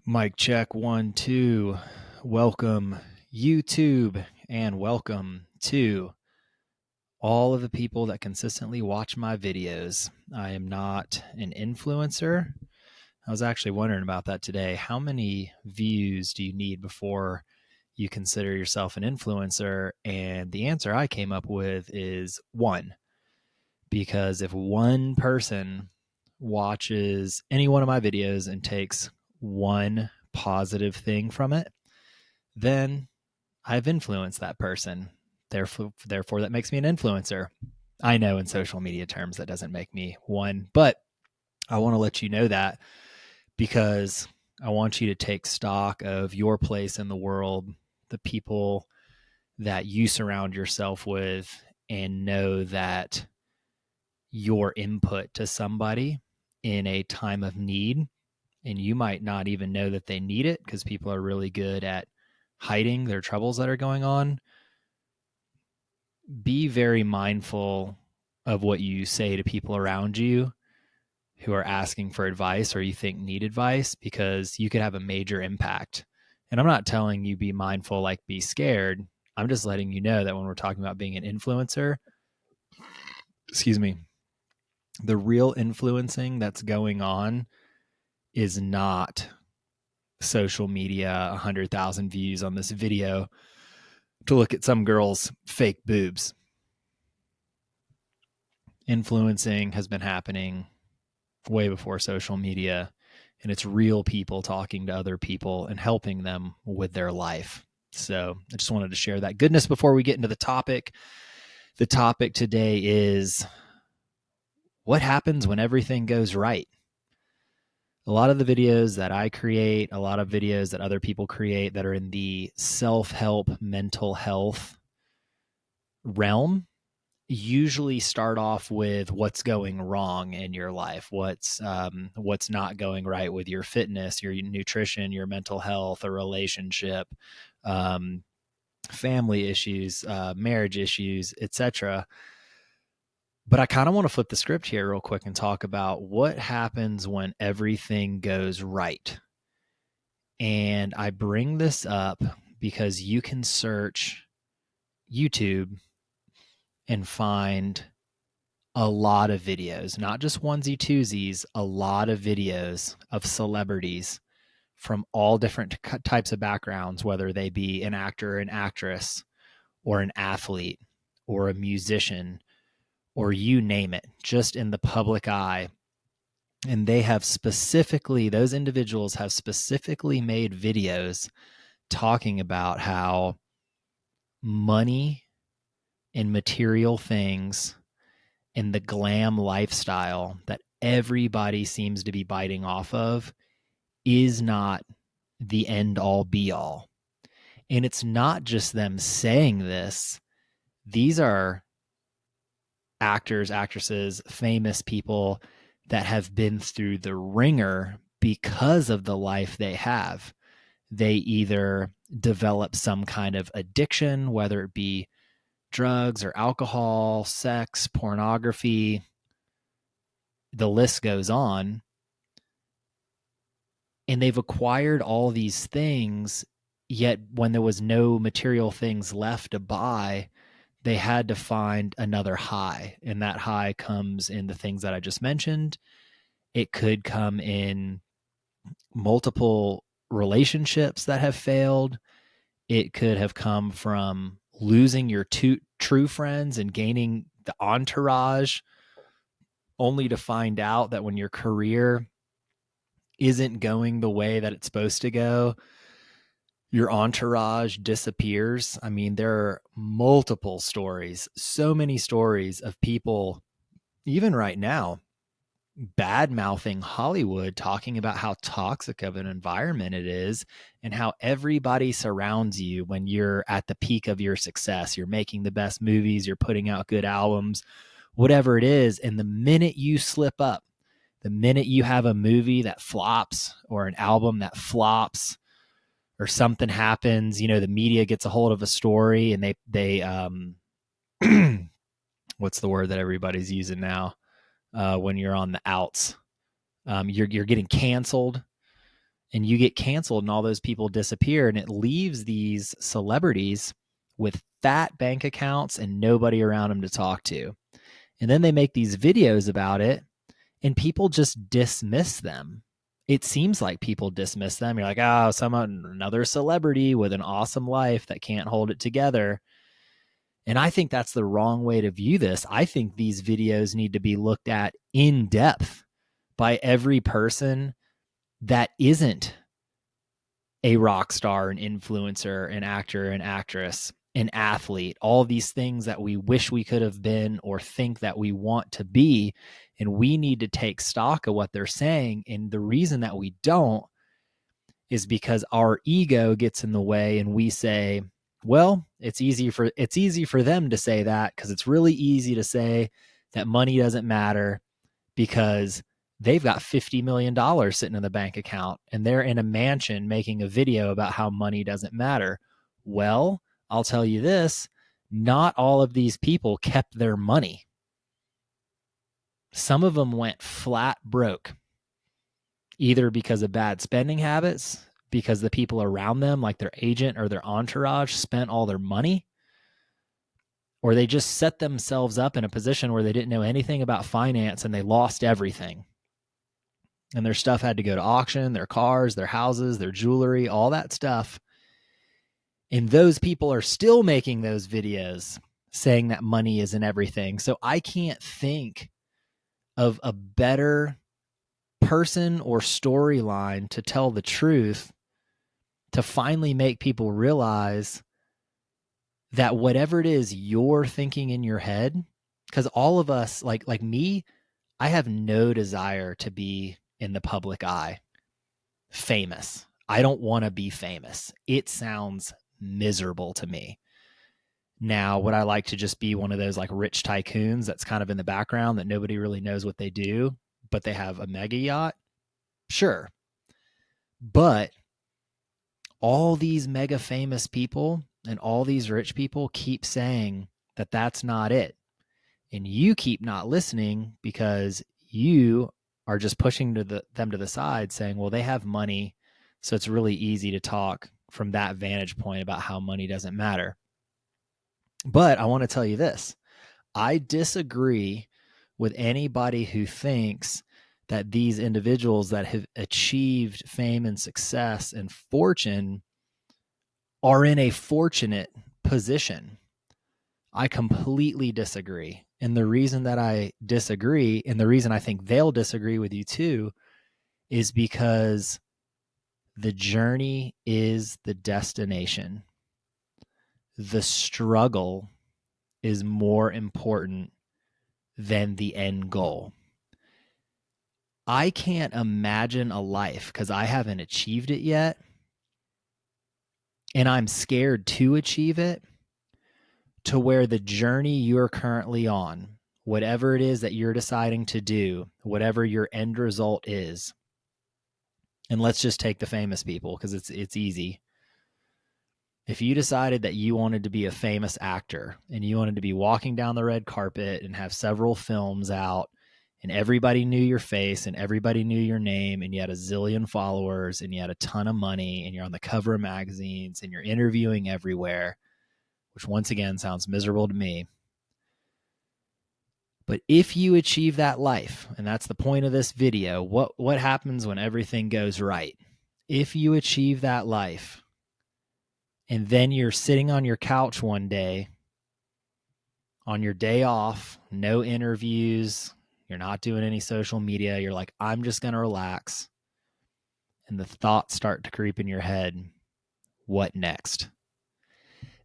Mic check 1 2. Welcome YouTube and welcome to all of the people that consistently watch my videos. I am not an influencer. I was actually wondering about that today. How many views do you need before you consider yourself an influencer? And the answer I came up with is one. Because if one person watches any one of my videos and takes one positive thing from it, then I've influenced that person. Therefore, that makes me an influencer. I know in social media terms that doesn't make me one, but I want to let you know that because I want you to take stock of your place in the world, the people that you surround yourself with, and know that your input to somebody in a time of need, and you might not even know that they need it because people are really good at hiding their troubles that are going on. Be very mindful of what you say to people around you who are asking for advice or you think need advice, because you could have a major impact. And I'm not telling you be mindful, like be scared. I'm just letting you know that when we're talking about being an influencer, excuse me, the real influencing that's going on is not social media, 100,000 views on this video to look at some girl's fake boobs. Influencing has been happening way before social media, and it's real people talking to other people and helping them with their life. So I just wanted to share that goodness before we get into the topic. The topic today is what happens when everything goes right. A lot of the videos that I create, a lot of videos that other people create that are in the self-help, mental health realm usually start off with what's going wrong in your life, what's not going right with your fitness, your nutrition, your mental health, a relationship, um, family issues, marriage issues, etc. But I kind of want to flip the script here real quick and talk about what happens when everything goes right. And I bring this up because you can search YouTube and find a lot of videos, not just onesie twosies, a lot of videos of celebrities from all different types of backgrounds, whether they be an actor, an actress, or an athlete, or a musician, or you name it, just in the public eye. And they have specifically, those individuals have specifically made videos talking about how money and material things and the glam lifestyle that everybody seems to be biting off of is not the end all be all. And it's not just them saying this, these are actors, actresses, famous people that have been through the ringer because of the life they have. They either develop some kind of addiction, whether it be drugs or alcohol, sex, pornography, the list goes on. And they've acquired all these things, yet when there was no material things left to buy, they had to find another high. And that high comes in the things that I just mentioned. It could come in multiple relationships that have failed. It could have come from losing your two true friends and gaining the entourage, only to find out that when your career isn't going the way that it's supposed to go, your entourage disappears. I mean, there are multiple stories, so many stories of people, even right now, bad mouthing Hollywood, talking about how toxic of an environment it is and how everybody surrounds you when you're at the peak of your success. You're making the best movies, you're putting out good albums, whatever it is. And the minute you slip up, the minute you have a movie that flops or an album that flops or something happens, you know, the media gets a hold of a story and what's the word that everybody's using now? When you're on the outs, you're getting canceled, and you get canceled and all those people disappear, and it leaves these celebrities with fat bank accounts and nobody around them to talk to. And then they make these videos about it and people just dismiss them. It seems like people dismiss them. You're like, oh, another celebrity with an awesome life that can't hold it together. And I think that's the wrong way to view this. I think these videos need to be looked at in depth by every person that isn't a rock star, an influencer, an actor, an actress, an athlete, all these things that we wish we could have been or think that we want to be. And we need to take stock of what they're saying. And the reason that we don't is because our ego gets in the way and we say, well, it's easy for them to say that because it's really easy to say that money doesn't matter because they've got $50 million sitting in the bank account and they're in a mansion making a video about how money doesn't matter. Well, I'll tell you this, not all of these people kept their money. Some of them went flat broke, either because of bad spending habits, because the people around them, like their agent or their entourage, spent all their money, or they just set themselves up in a position where they didn't know anything about finance and they lost everything. And their stuff had to go to auction, their cars, their houses, their jewelry, all that stuff. And those people are still making those videos saying that money isn't everything. So I can't think of a better person or storyline to tell the truth, to finally make people realize that whatever it is you're thinking in your head, because all of us, like me, I have no desire to be in the public eye, famous. I don't want to be famous. It sounds miserable to me. Now, would I like to just be one of those like rich tycoons that's kind of in the background that nobody really knows what they do, but they have a mega yacht? Sure. But all these mega famous people and all these rich people keep saying that that's not it. And you keep not listening because you are just pushing them to the side saying, well, they have money, so it's really easy to talk from that vantage point about how money doesn't matter. But I want to tell you this. I disagree with anybody who thinks that these individuals that have achieved fame and success and fortune are in a fortunate position. I completely disagree. And the reason that I disagree, and the reason I think they'll disagree with you too, is because the journey is the destination. The struggle is more important than the end goal. I can't imagine a life, because I haven't achieved it yet, and I'm scared to achieve it, to where the journey you're currently on, whatever it is that you're deciding to do, whatever your end result is, and let's just take the famous people because it's easy. If you decided that you wanted to be a famous actor and you wanted to be walking down the red carpet and have several films out and everybody knew your face and everybody knew your name and you had a zillion followers and you had a ton of money and you're on the cover of magazines and you're interviewing everywhere, which once again sounds miserable to me. But if you achieve that life, and that's the point of this video, what happens when everything goes right? If you achieve that life, and then you're sitting on your couch one day, on your day off, no interviews, you're not doing any social media, you're like, I'm just going to relax. And the thoughts start to creep in your head. What next?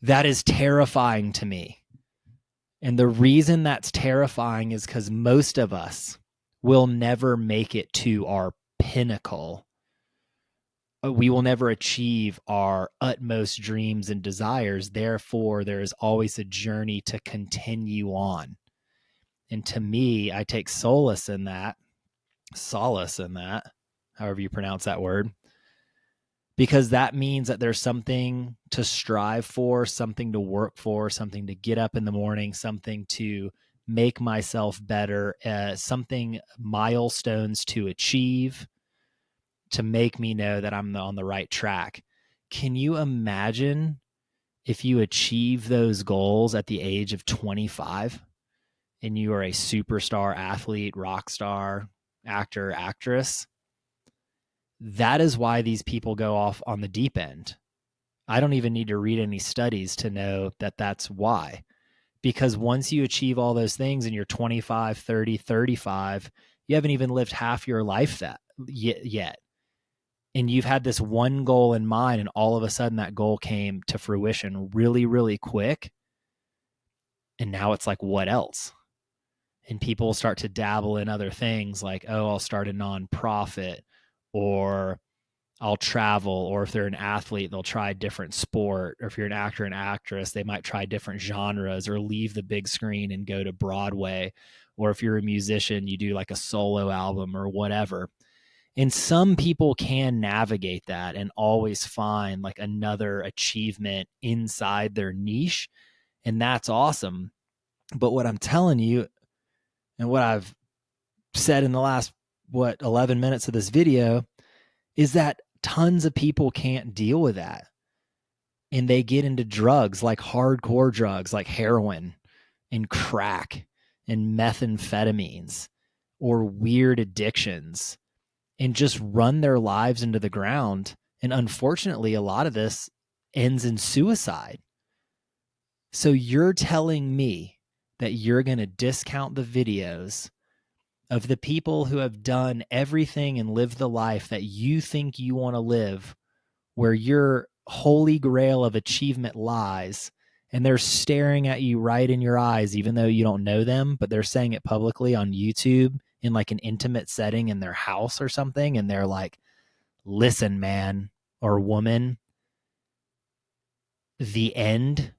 That is terrifying to me. And the reason that's terrifying is because most of us will never make it to our pinnacle. We will never achieve our utmost dreams and desires. Therefore, there is always a journey to continue on. And to me, I take solace in that, however you pronounce that word, because that means that there's something to strive for, something to work for, something to get up in the morning, something to make myself better, something, milestones to achieve. to make me know that I'm on the right track. Can you imagine if you achieve those goals at the age of 25 and you are a superstar athlete, rock star, actor, actress? That is why these people go off on the deep end. I don't even need to read any studies to know that that's why. Because once you achieve all those things and you're 25, 30, 35, you haven't even lived half your life that yet. And you've had this one goal in mind, and all of a sudden that goal came to fruition really, really quick. And now it's like, what else? And people start to dabble in other things like, oh, I'll start a nonprofit, or I'll travel, or if they're an athlete, they'll try a different sport, or if you're an actor and actress, they might try different genres or leave the big screen and go to Broadway, or if you're a musician, you do like a solo album or whatever. And some people can navigate that and always find like another achievement inside their niche, and that's awesome. But what I'm telling you, and what I've said in the last 11 minutes of this video, is that tons of people can't deal with that. And they get into drugs, like hardcore drugs like heroin and crack and methamphetamines, or weird addictions, and just run their lives into the ground. And unfortunately, a lot of this ends in suicide. So you're telling me that you're going to discount the videos of the people who have done everything and lived the life that you think you want to live, where your holy grail of achievement lies, and they're staring at you right in your eyes, even though you don't know them, but they're saying it publicly on YouTube in like an intimate setting in their house or something. And they're like, listen, man or woman, the end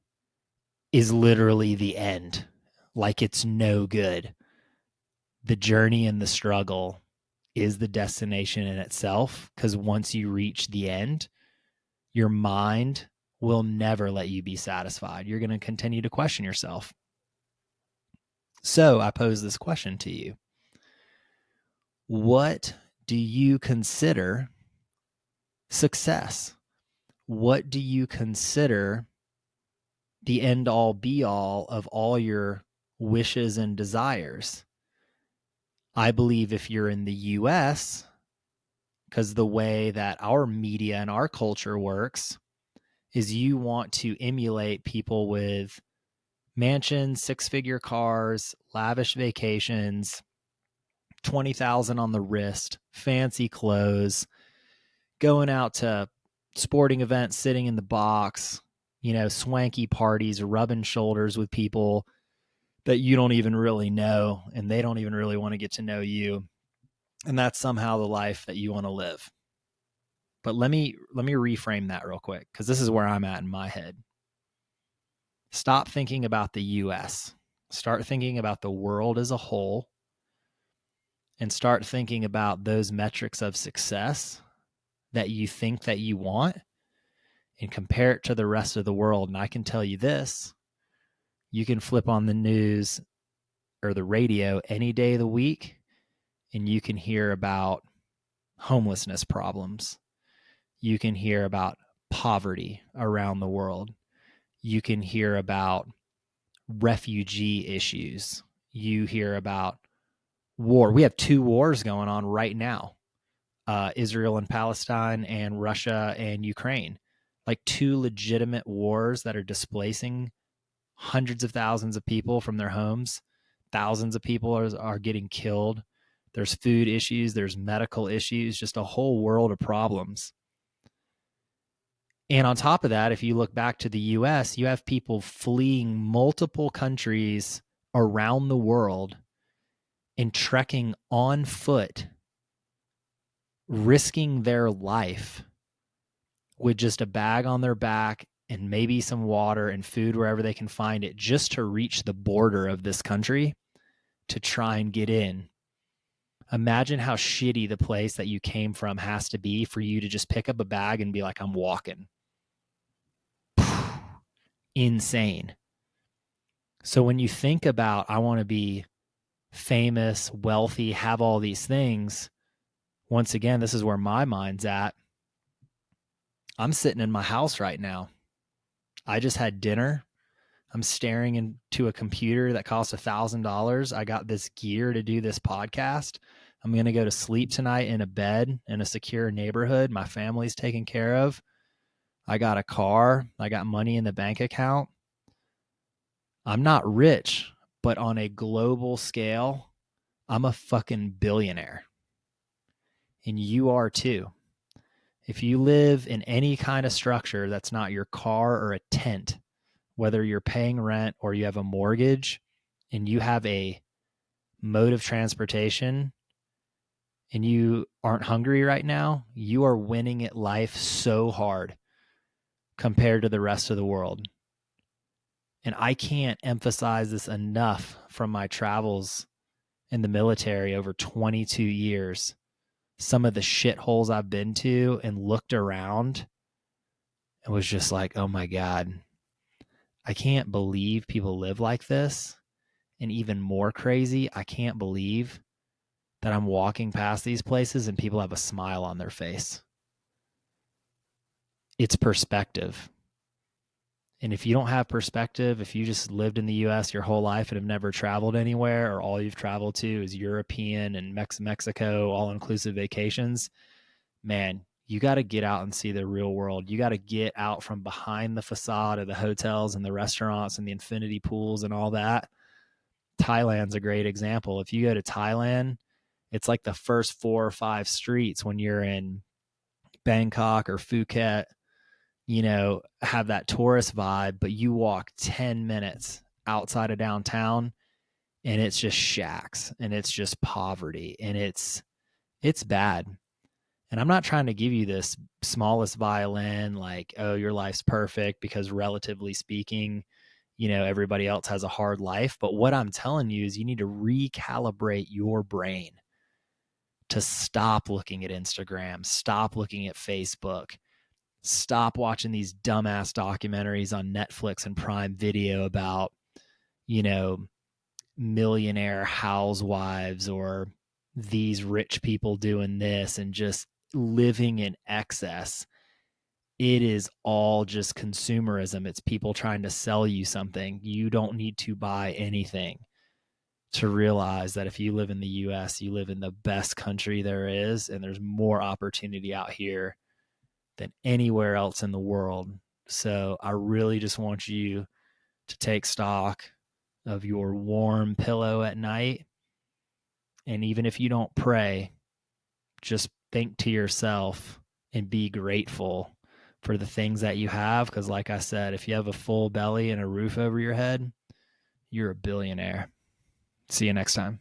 is literally the end. Like, it's no good. The journey and the struggle is the destination in itself, because once you reach the end, your mind will never let you be satisfied. You're going to continue to question yourself. So I pose this question to you. What do you consider success? What do you consider the end all be all of all your wishes and desires? I believe if you're in the US, because the way that our media and our culture works is you want to emulate people with mansions, six-figure cars, lavish vacations, 20,000 on the wrist, fancy clothes, going out to sporting events, sitting in the box, swanky parties, rubbing shoulders with people that you don't even really know, and they don't even really want to get to know you. And that's somehow the life that you want to live. But let me reframe that real quick, because this is where I'm at in my head. Stop thinking about the US. Start thinking about the world as a whole, and start thinking about those metrics of success that you think that you want, and compare it to the rest of the world. And I can tell you this, you can flip on the news or the radio any day of the week, and you can hear about homelessness problems. You can hear about poverty around the world. You can hear about refugee issues. You hear about war. We have 2 wars going on right now. Israel and Palestine, and Russia and Ukraine. Like 2 legitimate wars that are displacing hundreds of thousands of people from their homes. Thousands of people are getting killed. There's food issues. There's medical issues. Just a whole world of problems. And on top of that, if you look back to the US, you have people fleeing multiple countries around the world and trekking on foot, risking their life with just a bag on their back and maybe some water and food wherever they can find it, just to reach the border of this country to try and get in. Imagine how shitty the place that you came from has to be for you to just pick up a bag and be like, I'm walking. Insane. So when you think about, I want to be famous, wealthy, have all these things, once again, this is where my mind's at. I'm sitting in my house right now. I just had dinner. I'm staring into a computer that costs $1,000. I got this gear to do this podcast. I'm going to go to sleep tonight in a bed in a secure neighborhood. My family's taken care of. I got a car. I got money in the bank account. I'm not rich, but on a global scale, I'm a fucking billionaire. And you are too. If you live in any kind of structure that's not your car or a tent, whether you're paying rent or you have a mortgage and you have a mode of transportation and you aren't hungry right now, you are winning at life so hard compared to the rest of the world. And I can't emphasize this enough from my travels in the military over 22 years. Some of the shitholes I've been to and looked around and was just like, oh my God, I can't believe people live like this. And even more crazy, I can't believe that I'm walking past these places and people have a smile on their face. It's perspective. And if you don't have perspective, if you just lived in the US your whole life and have never traveled anywhere, or all you've traveled to is European and Mexico all-inclusive vacations, man, you got to get out and see the real world. You got to get out from behind the facade of the hotels and the restaurants and the infinity pools and all that. Thailand's a great example. If you go to Thailand, it's like the first 4 or 5 streets when you're in Bangkok or Phuket, have that tourist vibe, but you walk 10 minutes outside of downtown and it's just shacks and it's just poverty and it's bad. And I'm not trying to give you this smallest violin, like, oh, your life's perfect because relatively speaking, everybody else has a hard life. But what I'm telling you is you need to recalibrate your brain to stop looking at Instagram, stop looking at Facebook, stop watching these dumbass documentaries on Netflix and Prime Video about, millionaire housewives or these rich people doing this and just living in excess. It is all just consumerism. It's people trying to sell you something. You don't need to buy anything to realize that if you live in the US, you live in the best country there is, and there's more opportunity out here than anywhere else in the world. So I really just want you to take stock of your warm pillow at night. And even if you don't pray, just think to yourself and be grateful for the things that you have. Because like I said, if you have a full belly and a roof over your head, you're a billionaire. See you next time.